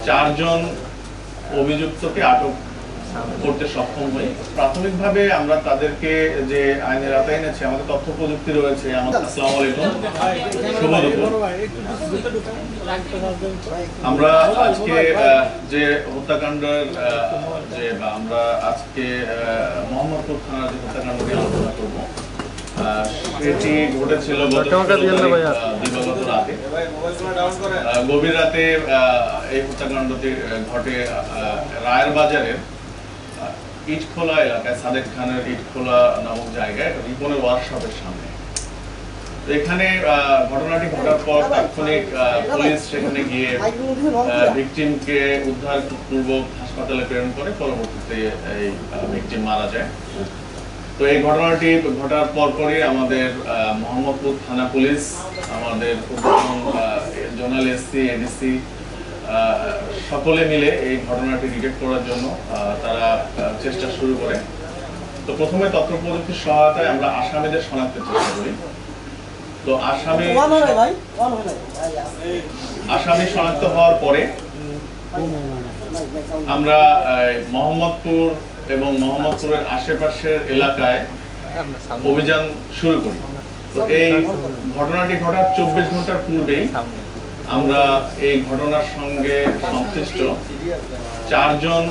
চারজন অভিযুক্তকে আটক করতে সক্ষম হই। প্রাথমিকভাবে আমরা তাদেরকে যে আইনের আওতায় এনেছি, আমাদের তথ্য প্রযুক্তি রয়েছে। আসসালামু আলাইকুম, শুভ দুপুর। আমরা আজকে যে হত্যাকাণ্ডের যে আমরা আজকে মোহাম্মদপুর থানার যে হত্যাকাণ্ড নিয়ে আলোচনা করব, সেটি ঘটেছিল দিবাগত রাতে। গভীর রাতে এই হত্যাকাণ্ডটি ঘটে রায়ের বাজারের ইটখোলা এলাকায়, সাদেক খানের ইটখোলা নামক জায়গায় রিপনের ওয়ার্কশপের সামনে। এখানে ঘটনাটি ঘটার পর তাৎক্ষণিক পুলিশ সেখানে গিয়ে ভিকটিমকে উদ্ধার পূর্বক হাসপাতালে প্রেরণ করে। পরবর্তীতে এই ভিকটিম মারা যায়। তো এই ঘটনাটি ঘটার পরপরই আমাদের মোহাম্মদপুর থানা পুলিশ, আমাদের জোনাল এসসি, এডিসি সকলে মিলে এই ঘটনাটি ডিটেক্ট করার জন্য তারা চেষ্টা শুরু করে। তো প্রথমে তথ্য প্রযুক্তির সহায়তায় আমরা আসামিদের শনাক্তের চেষ্টা করি। তো আসামি শনাক্ত হওয়ার পরে আমরা মোহাম্মদপুর এবং মোহাম্মদপুরের আশেপাশের এলাকায় অভিযান শুরু করি। তো এই ঘটনাটি ঘটার 24 ঘন্টার পূর্বেই আমরা এই ঘটনার সঙ্গে সংশ্লিষ্ট চারজন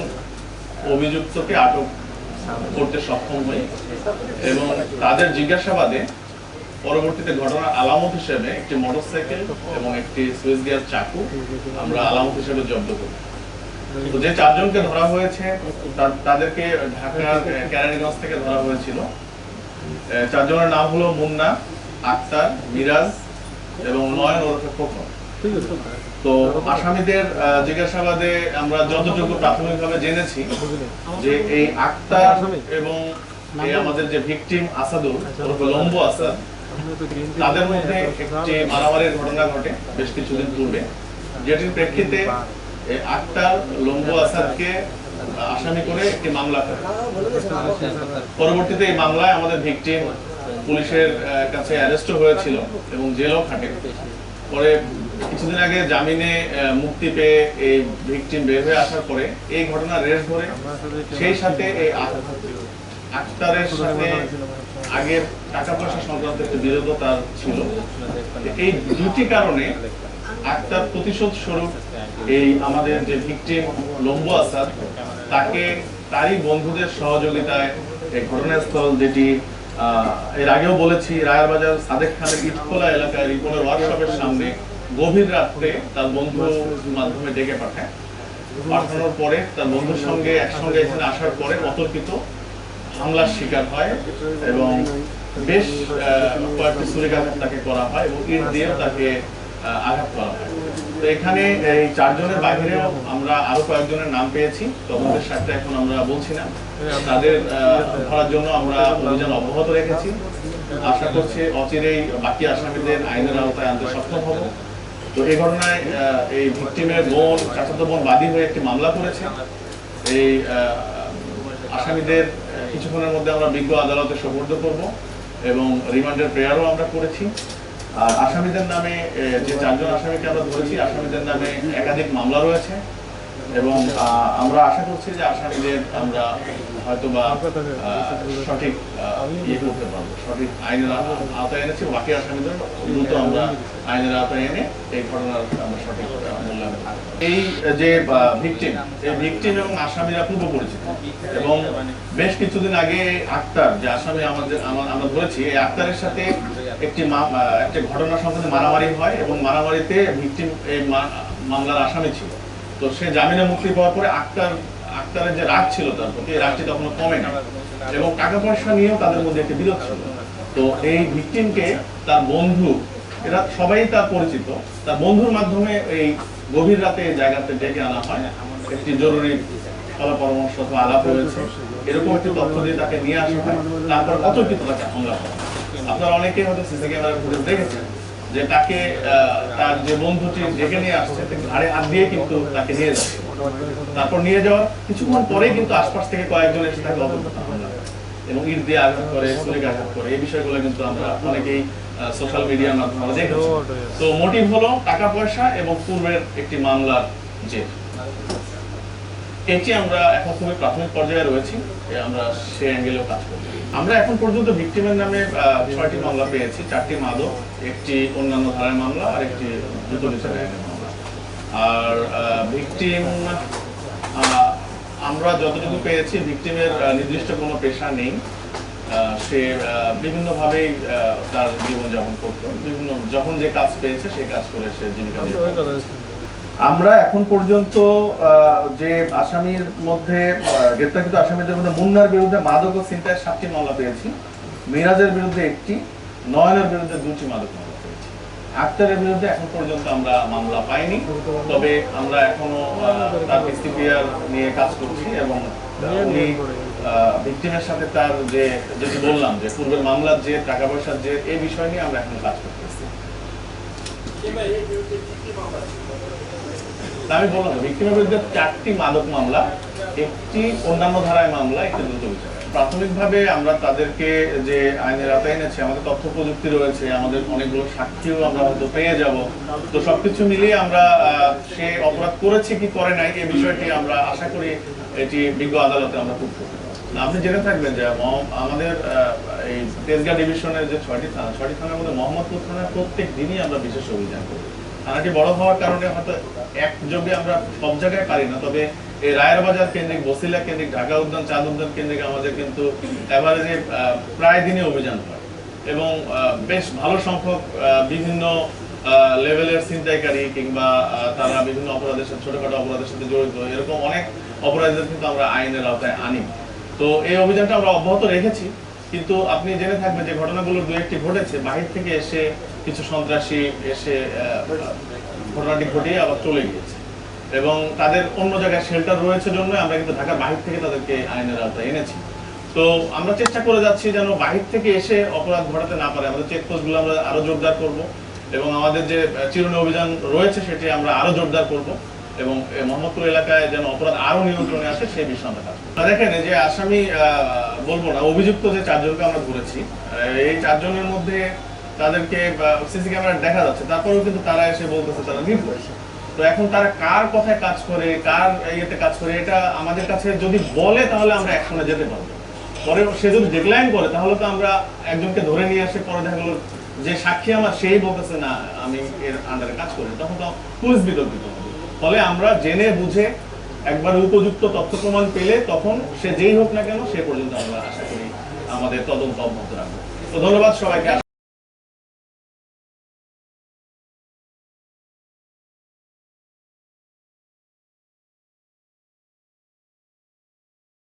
অভিযুক্তকে আটক করতে সক্ষম হই এবং তাদের জিজ্ঞাসাবাদে পরবর্তীতে ঘটনার আলামত হিসেবে একটি মোটরসাইকেল এবং একটি সুইচ গিয়ার চাকু আমরা আলামত হিসেবে জব্দ করি। তো যে চারজনকে ধরা হয়েছে তাদেরকে ঢাকার কেরানীগঞ্জ থেকে ধরা হয়েছিল। চারজনের নাম হলো মুন্না, আক্তার, মিরাজ এবং নয়ন ওরফে খোকন। তো আসামিদের জিজ্ঞাসাবাদে আমরা যতটুকু প্রাথমিকভাবে জেনেছি যে এই আক্তার এবং এই আমাদের যে ভিকটিম আসাদুল ওরফে লম্বু আসাদ, তাদের মধ্যে একটি মারামারির ঘটনা ঘটে বেশ কিছুদিন পূর্বে, যেটির প্রেক্ষিতে আক্তার লম্বু আসাদকে আসামি করে একটি মামলা করে। পরবর্তীতে এই মামলায় আমাদের ভিকটিম পুলিশের কাছে অ্যারেস্ট হয়েছিল এবং জেলও খাটে। পরে কিছুদিন আগে জামিনে মুক্তি পেয়ে এই ভিকটিম বের হয়ে আসার পরে এই ঘটনার রেশ ধরে সেই সাথে এই আক্তারের সাথে আগের টাকা পয়সা সংক্রান্ত একটি বিরোধতা ছিল। এই দুটি কারণে আক্তার প্রতিশোধ স্বরূপ এই আমাদের যে ভিকটিম লম্বু আসাদ, তাকে তারই বন্ধুদের সহযোগিতায় এই ঘটনাস্থল, যেটি এর আগেও বলেছি, রায়ের বাজার সাদেক খানের ইটখোলা এলাকায় রিপনের ওয়ার্কশপের সামনে গভীর রাত্রে তার বন্ধুর মাধ্যমে ডেকে পাঠানোর পরে তার বন্ধুর সঙ্গে একসঙ্গে এখানে আসার পরে অতর্কিত হামলার শিকার হয় এবং বেশ কয়েকটি ছুরিকাঘাত তাকে করা হয় এবং ইট দিয়েও তাকে আঘাত করা হয়। তো এখানে এই চারজনের বাইরেও আমরা আরো কয়েকজনের নাম পেয়েছি, তদন্তের সাথে এখন আমরা বলছি না। তাদের ধরার জন্য আমরা অভিযান অব্যাহত রেখেছি। আশা করছি অচিরেই বাকি আসামিদের আইনের আওতায় আনতে সক্ষম হব। তো এই ঘটনায় এই ভিকটিমের বোন, চাচাতো বোন বাদী হয়ে একটি মামলা করেছে। এই আসামিদের কিছুক্ষণের মধ্যে আমরা বিজ্ঞ আদালতে সোপর্দ করব এবং রিমান্ডের প্রেয়ারও আমরা করেছি। আর আসামিদের নামে, যে চারজন আসামিকে আমরা ধরেছি, আসামিদের নামে একাধিক মামলা রয়েছে এবং আমরা আশা করছি যে আসামিদের আমরা হয়তোবা সঠিক ইয়ে করতে পারবো, সঠিক আইনের আওতায় এনেছি। বাকি আসামিদের দ্রুত আমরা আইনের আওতায় এনে এই ঘটনার আমরা সঠিক মূল্যায়ন করব। এই যে ভিকটিম, এই ভিকটিম এবং আসামিরা পূর্ব পরিচিত এবং বেশ কিছুদিন আগে আক্তার, যে আসামি আমরা ধরেছি, এই আক্তারের সাথে একটি ঘটনা সম্পর্কে মারামারি হয় এবং মারামারিতে ভিকটিম এই মামলার আসামি ছিল। তো সে জামিনে মুক্তি পাওয়ার পরে আক্তারের যে রাগ ছিল তার প্রতি, এই রাগটি তখনও কমে না এবং টাকা পয়সা নিয়েও তাদের মধ্যে একটি বিরোধ ছিল। তো এই ভিকটিমকে তার বন্ধু, এরা সবাই তার পরিচিত, তার বন্ধুর মাধ্যমে এই গভীর রাতে এই জায়গাতে ডেকে আনা হয়। একটি জরুরি পরামর্শ অথবা আলাপ হয়েছে, এরকম একটি তথ্য দিয়ে তাকে নিয়ে আসা হয়। তারপর অতর্কিত তাকে হামলা করে। আপনারা অনেকেই হয়তো সিসি ক্যামেরার ফুটেজ দেখেছেন যে তাকে তার যে বন্ধুটি ডেকে নিয়ে আসছে, ঘাড়ে হাত দিয়ে কিন্তু তাকে নিয়ে যাচ্ছে। তারপর নিয়ে যাওয়ার কিছুক্ষণ পরেই কিন্তু আশপাশ থেকে কয়েকজন এসে তাকে অবরোধ হামলা করে এবং ইট দিয়ে আঘাত করে, ছুরিকাঘাত করে। এই বিষয়গুলো কিন্তু আমরা অনেকেই সোশ্যাল মিডিয়ার মাধ্যমে দেখেছি। তো মোটিভ হলো টাকা পয়সা এবং পূর্বের একটি মামলার জের। এটি আমরা এখন খুবই প্রাথমিক পর্যায়ে রয়েছি, আমরা সে অ্যাঙ্গেলেও কাজ করি। আমরা এখন পর্যন্ত ভিকটিমের নামে 6টি মামলা পেয়েছি, 4টি মাদক, একটি অন্যান্য ধারার মামলা আর একটি দ্রুত বিচার আইনের মামলা। আর ভিকটিম আমরা যতটুকু পেয়েছি, ভিকটিমের নির্দিষ্ট কোনো পেশা নেই, সে বিভিন্নভাবেই তার জীবনযাপন করতো, বিভিন্ন যখন যে কাজ পেয়েছে সেই কাজ করে সে জীবিকা নির্বাহ করছে। আমরা এখন পর্যন্ত যে আসামির মধ্যে গ্রেপ্তারকৃত আসামিদের মধ্যে মুন্নার বিরুদ্ধে মাদক ও ছিনতাইয়ের 7টি মামলা পেয়েছি, মিরাজের বিরুদ্ধে 1টি, নয়নের বিরুদ্ধে 2টি মাদক মামলা পেয়েছি। আক্তারের বিরুদ্ধে এখন পর্যন্ত আমরা মামলা পাইনি, তবে আমরা এখনো তার এসটিপিআর নিয়ে কাজ করছি এবং উনি ভিকটিমের সাথে তার যেটি বললাম যে পূর্বের মামলার যে টাকা পয়সার যে এই বিষয় নিয়ে আমরা এখন কাজ করতেছি। আমি বললাম ভিকটিমের বিরুদ্ধে 4টি মাদক মামলা, একটি অন্যান্য ধারায় মামলা, একটি দ্রুত বিচার। প্রাথমিকভাবে আমরা তাদেরকে যে আইনের আওতায় এনেছি, আমাদের তথ্য প্রযুক্তি রয়েছে, আমাদের অনেকগুলো সাক্ষীও আমরা হয়তো পেয়ে যাব। তো সবকিছু মিলিয়ে আমরা সে অপরাধ করেছে কি করে নাই এই বিষয়টি আমরা আশা করি এটি বিজ্ঞ আদালতে আমরা তুলব। আপনি জেনে থাকবেন যে আমাদের এই তেজগাঁ ডিভিশনের যে 6টি থানার মধ্যে মোহাম্মদপুর থানার প্রত্যেক দিনই আমরা বিশেষ অভিযান করি। থানাটি বড় হওয়ার কারণে হয়তো একযোগে আমরা সব জায়গায় পারি না, তবে এই রায়ের বাজার কেন্দ্রিক, বসিলা কেন্দ্রিক, ঢাকা উদ্যান, চাঁদ উদ্যান কেন্দ্রিক আমাদের কিন্তু এভারেজে প্রায় দিনে অভিযান হয় এবং বেশ ভালো সংখ্যক বিভিন্ন লেভেলের ছিনতাইকারী কিংবা তারা বিভিন্ন অপরাধের সাথে, ছোটখাটো অপরাধের সাথে জড়িত এরকম অনেক অপরাধীদের কিন্তু আমরা আইনের আওতায় আনি। তো এই অভিযানটা আমরা অব্যাহত রেখেছি, কিন্তু আপনি জেনে থাকবেন যে ঘটনাগুলো 2-1টি ঘটেছে, বাহির থেকে এসে কিছু সন্ত্রাসী এসে ঘটনাটি ঘটিয়ে আবার চলে গিয়েছে এবং তাদের অন্য জায়গায় শেল্টার রয়েছে জন্য আমরা কিন্তু ঢাকার বাহির থেকে তাদেরকে আইনের আওতায় এনেছি। তো আমরা চেষ্টা করে যাচ্ছি যেন বাহির থেকে এসে অপরাধ ঘটাতে না পারে। আমাদের চেকপোস্টগুলো আমরা আরো জোরদার করব এবং আমাদের যে চিরুনি অভিযান রয়েছে সেটি আমরা আরো জোরদার করব এবং মোহাম্মদপুর এলাকায় যেন অপরাধ আরো নিয়ন্ত্রণে আসে সেই বিষয়ে আমরা কাজ করব। দেখেন যে আসামি বলবো না, অভিযুক্ত যে 4 জনকে আমরা ধরেছি, এই 4 জনের মধ্যে তাদেরকে সিসি ক্যামেরা দেখা যাচ্ছে, তারপরেও কিন্তু তারা এসে বলতেছে তারা নির্দোষ। তো এখন তারা কার কথায় কাজ করে, কার ইয়েতে কাজ করে, এটা আমাদের কাছে যদি বলে তাহলে আমরা অ্যাকশনে যেতে পারবো। পরে সে যদি ডিক্লাইন করে তাহলে তো আমরা একজনকে ধরে নিয়ে আসে, পরে দেখা গেল যে সাক্ষী আমার সেই বলতেছে না আমি এর আন্ডারে কাজ করি, তখন তো পুলিশ বিতর্কিত হবে। ফলে আমরা জেনে বুঝে একবার উপযুক্ত তথ্য প্রমাণ পেলে তখন সে যেই হোক না কেন সে পর্যন্ত আমরা আশা করি আমাদের তদন্ত অব্যাহত রাখবো। তো ধন্যবাদ সবাইকে।